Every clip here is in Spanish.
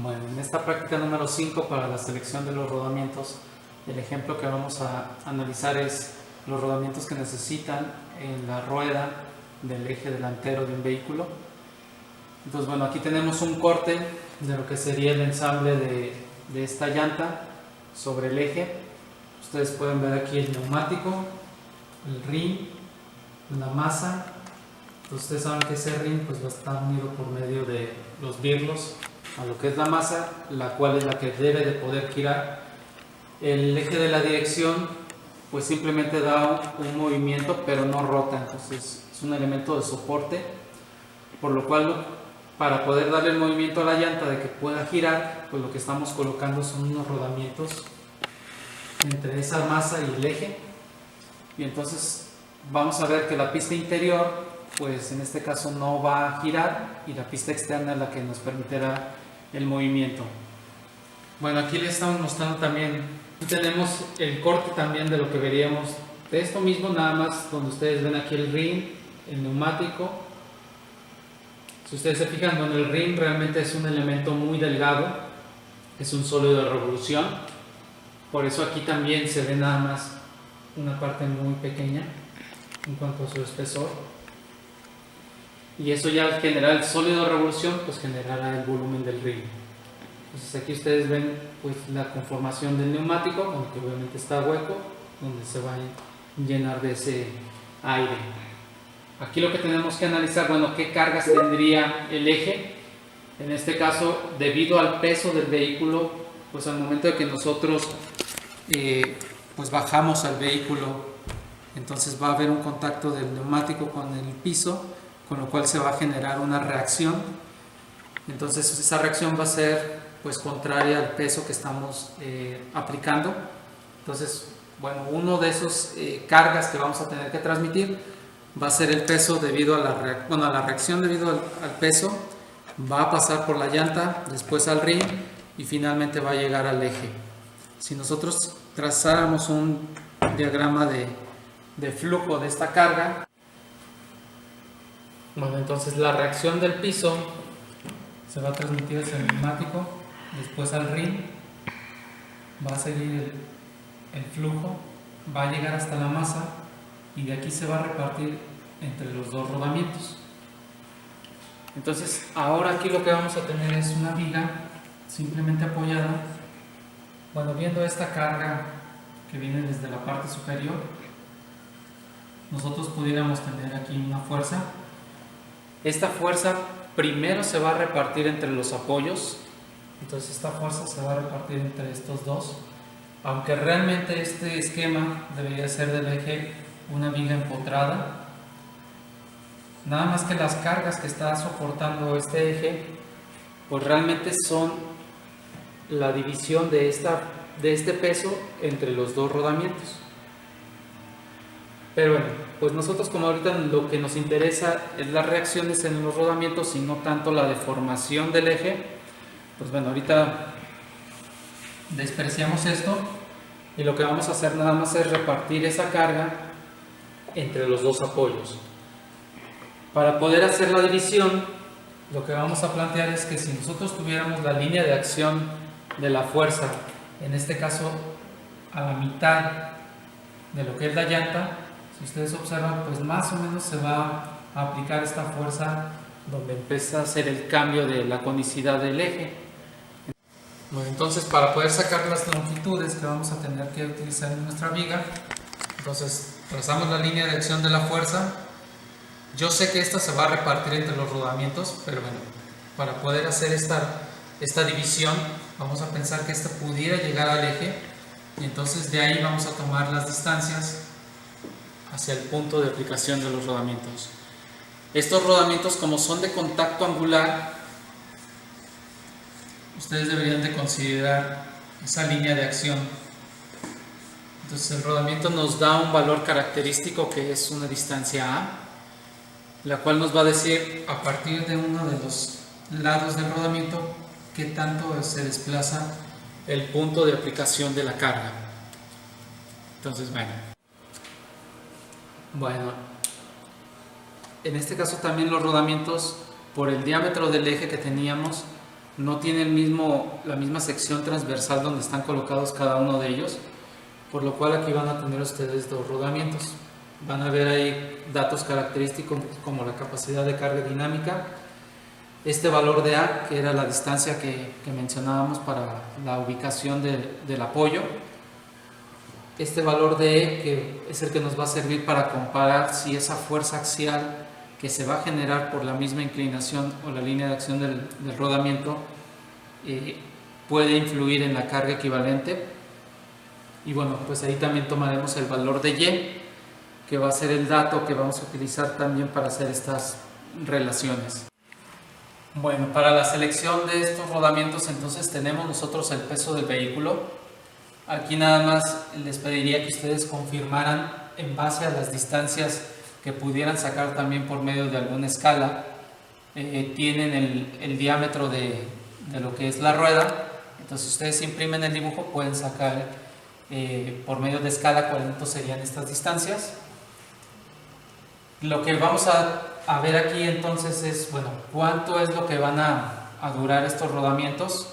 Bueno, en esta práctica número 5 para la selección de los rodamientos, el ejemplo que vamos a analizar es los rodamientos que necesitan en la rueda del eje delantero de un vehículo. Entonces, bueno, aquí tenemos un corte de lo que sería el ensamble de esta llanta sobre el eje. Ustedes pueden ver aquí el neumático, el rin, la masa. Entonces, ustedes saben que ese rin pues va a estar unido por medio de los birlos a lo que es la masa, la cual es la que debe de poder girar. El eje de la dirección pues simplemente da un movimiento, pero no rota. Entonces es un elemento de soporte, por lo cual para poder darle el movimiento a la llanta de que pueda girar, pues lo que estamos colocando son unos rodamientos entre esa masa y el eje. Y entonces vamos a ver que la pista interior pues en este caso no va a girar, y la pista externa es la que nos permitirá el movimiento. Bueno, aquí les estamos mostrando también, tenemos el corte también de lo que veríamos de esto mismo, nada más donde ustedes ven aquí el rin, el neumático. Si ustedes se fijan, bueno, el rin realmente es un elemento muy delgado, es un sólido de revolución, por eso aquí también se ve nada más una parte muy pequeña en cuanto a su espesor, y eso ya al generar el sólido de revolución pues generará el volumen del rin. Entonces aquí ustedes ven pues la conformación del neumático, aunque obviamente está hueco, donde se va a llenar de ese aire. Aquí lo que tenemos que analizar, bueno, qué cargas tendría el eje. En este caso, debido al peso del vehículo, pues al momento de que nosotros pues bajamos al vehículo, entonces va a haber un contacto del neumático con el piso, con lo cual se va a generar una reacción. Entonces esa reacción va a ser pues contraria al peso que estamos aplicando. Entonces, bueno, uno de esos cargas que vamos a tener que transmitir va a ser el peso debido a la reacción debido al peso. Va a pasar por la llanta, después al rin y finalmente va a llegar al eje. Si nosotros trazáramos un diagrama de flujo de esta carga, bueno, entonces la reacción del piso se va a transmitir hacia el neumático, después al rin, va a seguir el flujo, va a llegar hasta la masa y de aquí se va a repartir entre los dos rodamientos. Entonces ahora aquí lo que vamos a tener es una viga simplemente apoyada, bueno, viendo esta carga que viene desde la parte superior, nosotros pudiéramos tener aquí una fuerza. Esta fuerza primero se va a repartir entre los apoyos, entonces esta fuerza se va a repartir entre estos dos, aunque realmente este esquema debería ser del eje una viga empotrada, nada más que las cargas que está soportando este eje pues realmente son la división de este peso entre los dos rodamientos. Pero bueno, pues nosotros como ahorita lo que nos interesa es las reacciones en los rodamientos y no tanto la deformación del eje, pues bueno, ahorita despreciamos esto y lo que vamos a hacer nada más es repartir esa carga entre los dos apoyos. Para poder hacer la división, lo que vamos a plantear es que si nosotros tuviéramos la línea de acción de la fuerza, en este caso a la mitad de lo que es la llanta, si ustedes observan, pues más o menos se va a aplicar esta fuerza donde empieza a hacer el cambio de la conicidad del eje. Bueno, entonces para poder sacar las longitudes que vamos a tener que utilizar en nuestra viga, entonces trazamos la línea de acción de la fuerza. Yo sé que esta se va a repartir entre los rodamientos, pero bueno, para poder hacer esta división, vamos a pensar que esta pudiera llegar al eje, y entonces de ahí vamos a tomar las distancias hacia el punto de aplicación de los rodamientos. Estos rodamientos, como son de contacto angular, ustedes deberían de considerar esa línea de acción. Entonces el rodamiento nos da un valor característico que es una distancia A, la cual nos va a decir a partir de uno de los lados del rodamiento qué tanto se desplaza el punto de aplicación de la carga. Entonces, bueno, en este caso también los rodamientos, por el diámetro del eje que teníamos, no tiene la misma sección transversal donde están colocados cada uno de ellos, por lo cual aquí van a tener ustedes dos rodamientos. Van a ver ahí datos característicos como la capacidad de carga dinámica, este valor de A, que era la distancia que mencionábamos para la ubicación del apoyo, este valor de E, que es el que nos va a servir para comparar si esa fuerza axial que se va a generar por la misma inclinación o la línea de acción del rodamiento puede influir en la carga equivalente. Y bueno, pues ahí también tomaremos el valor de Y, que va a ser el dato que vamos a utilizar también para hacer estas relaciones. Bueno, para la selección de estos rodamientos entonces tenemos nosotros el peso del vehículo. Aquí nada más les pediría que ustedes confirmaran en base a las distancias que pudieran sacar también por medio de alguna escala. Tienen el diámetro de lo que es la rueda. Entonces si ustedes imprimen el dibujo pueden sacar por medio de escala cuántos serían estas distancias. Lo que vamos a ver aquí entonces es, bueno, cuánto es lo que van a durar estos rodamientos.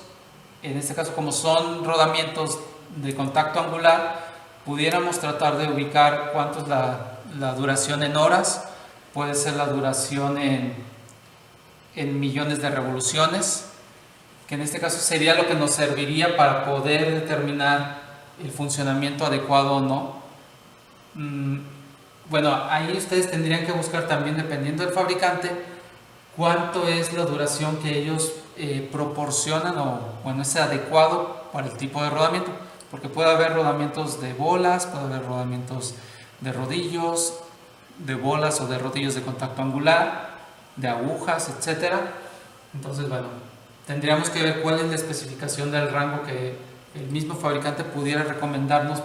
En este caso, como son rodamientos de contacto angular, pudiéramos tratar de ubicar cuánto es la duración en horas, puede ser la duración en millones de revoluciones, que en este caso sería lo que nos serviría para poder determinar el funcionamiento adecuado o no. Bueno, ahí ustedes tendrían que buscar también, dependiendo del fabricante, cuánto es la duración que ellos proporcionan o bueno, es adecuado para el tipo de rodamiento, porque puede haber rodamientos de bolas, puede haber rodamientos de rodillos, de bolas o de rodillos de contacto angular, de agujas, etcétera. Entonces, bueno, tendríamos que ver cuál es la especificación del rango que el mismo fabricante pudiera recomendarnos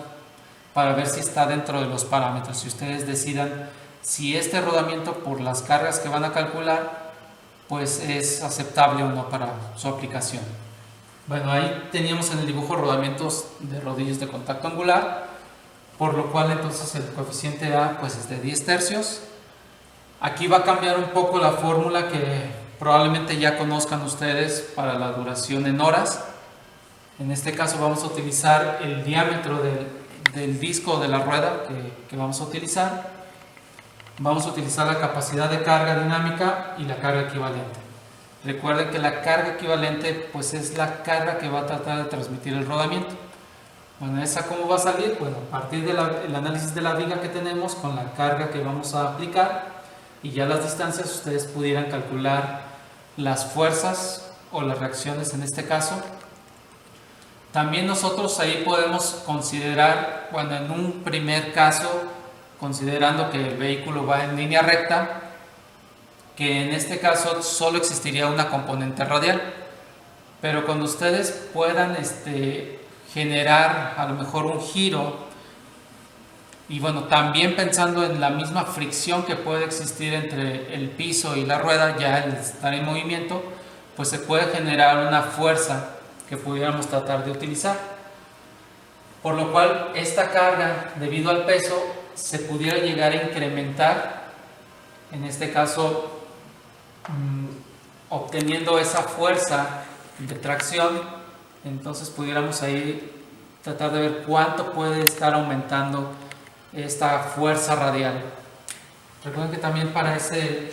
para ver si está dentro de los parámetros. Si ustedes decidan si este rodamiento, por las cargas que van a calcular, pues es aceptable o no para su aplicación. Bueno, ahí teníamos en el dibujo rodamientos de rodillos de contacto angular, por lo cual entonces el coeficiente A pues es de 10 tercios. Aquí va a cambiar un poco la fórmula que probablemente ya conozcan ustedes para la duración en horas. En este caso vamos a utilizar el diámetro del disco de la rueda que vamos a utilizar. Vamos a utilizar la capacidad de carga dinámica y la carga equivalente. Recuerden que la carga equivalente pues es la carga que va a tratar de transmitir el rodamiento. Bueno, ¿esa cómo va a salir? Bueno, a partir del análisis de la viga que tenemos con la carga que vamos a aplicar y ya las distancias, ustedes pudieran calcular las fuerzas o las reacciones en este caso. También nosotros ahí podemos considerar, bueno, en un primer caso, considerando que el vehículo va en línea recta, que en este caso solo existiría una componente radial, pero cuando ustedes puedan generar a lo mejor un giro y bueno, también pensando en la misma fricción que puede existir entre el piso y la rueda, ya al estar en movimiento, pues se puede generar una fuerza que pudiéramos tratar de utilizar, por lo cual esta carga, debido al peso, se pudiera llegar a incrementar, en este caso obteniendo esa fuerza de tracción. Entonces pudiéramos ahí tratar de ver cuánto puede estar aumentando esta fuerza radial. Recuerden que también para ese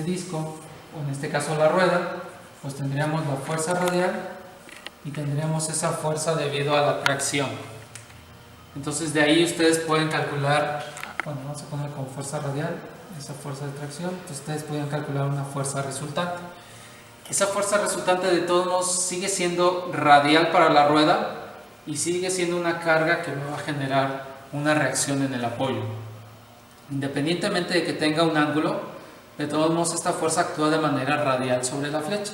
disco, o en este caso la rueda, pues tendríamos la fuerza radial y tendríamos esa fuerza debido a la tracción. Entonces de ahí ustedes pueden calcular, bueno, vamos a poner como fuerza radial esa fuerza de tracción. Entonces ustedes pueden calcular una fuerza resultante. Esa fuerza resultante de todos modos sigue siendo radial para la rueda y sigue siendo una carga que va a generar una reacción en el apoyo. Independientemente de que tenga un ángulo, de todos modos esta fuerza actúa de manera radial sobre la flecha,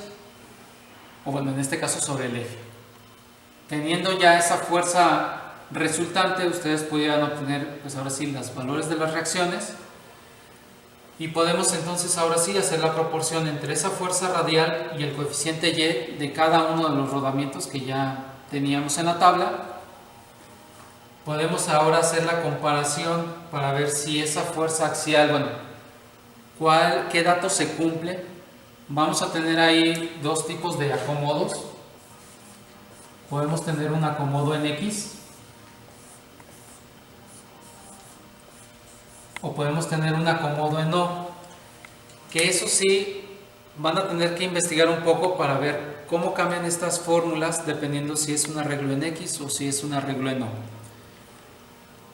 o bueno, en este caso sobre el eje. Teniendo ya esa fuerza resultante, ustedes pudieran obtener pues ahora sí los valores de las reacciones y podemos entonces ahora sí hacer la proporción entre esa fuerza radial y el coeficiente Y de cada uno de los rodamientos que ya teníamos en la tabla. Podemos ahora hacer la comparación para ver si esa fuerza axial, bueno, qué dato se cumple Vamos a tener ahí dos tipos de acomodos. Podemos tener un acomodo en X o podemos tener un acomodo en O, que eso sí van a tener que investigar un poco para ver cómo cambian estas fórmulas dependiendo si es un arreglo en X o si es un arreglo en O.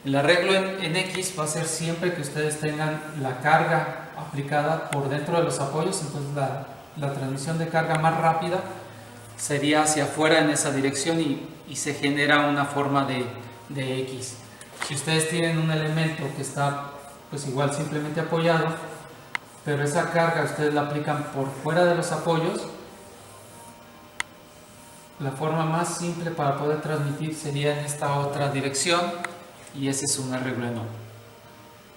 El arreglo en X va a ser siempre que ustedes tengan la carga aplicada por dentro de los apoyos, entonces la transmisión de carga más rápida sería hacia afuera en esa dirección y se genera una forma de X. Si ustedes tienen un elemento que está pues igual simplemente apoyado, pero esa carga ustedes la aplican por fuera de los apoyos, la forma más simple para poder transmitir sería en esta otra dirección y ese es un arreglo en O.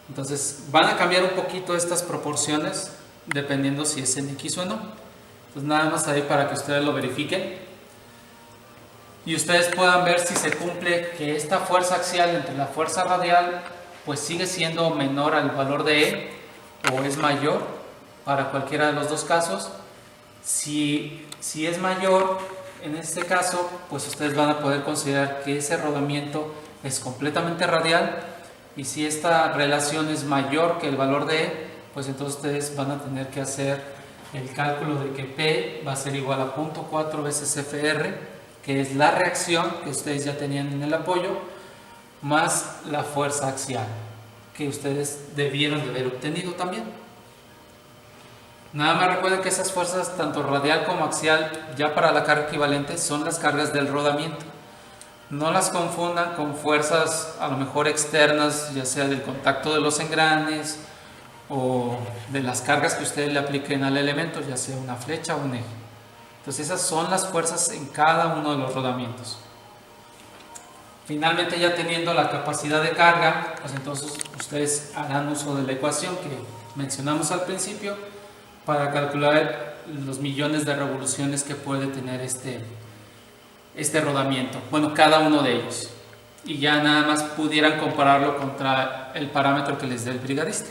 Entonces van a cambiar un poquito estas proporciones dependiendo si es en X o en O. Entonces nada más ahí para que ustedes lo verifiquen y ustedes puedan ver si se cumple que esta fuerza axial entre la fuerza radial pues sigue siendo menor al valor de E o es mayor para cualquiera de los dos casos. Si es mayor, en este caso, pues ustedes van a poder considerar que ese rodamiento es completamente radial, y si esta relación es mayor que el valor de E, pues entonces ustedes van a tener que hacer el cálculo de que P va a ser igual a 0.4 veces FR, que es la reacción que ustedes ya tenían en el apoyo, más la fuerza axial que ustedes debieron de haber obtenido también. Nada más recuerden que esas fuerzas, tanto radial como axial, ya para la carga equivalente, son las cargas del rodamiento. No las confundan con fuerzas a lo mejor externas, ya sea del contacto de los engranes o de las cargas que ustedes le apliquen al elemento, ya sea una flecha o un eje. Entonces esas son las fuerzas en cada uno de los rodamientos. Finalmente, ya teniendo la capacidad de carga, pues entonces ustedes harán uso de la ecuación que mencionamos al principio para calcular los millones de revoluciones que puede tener este rodamiento. Bueno, cada uno de ellos. Y ya nada más pudieran compararlo contra el parámetro que les dé el brigadista.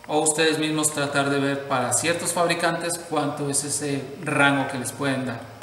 O ustedes mismos tratar de ver para ciertos fabricantes cuánto es ese rango que les pueden dar.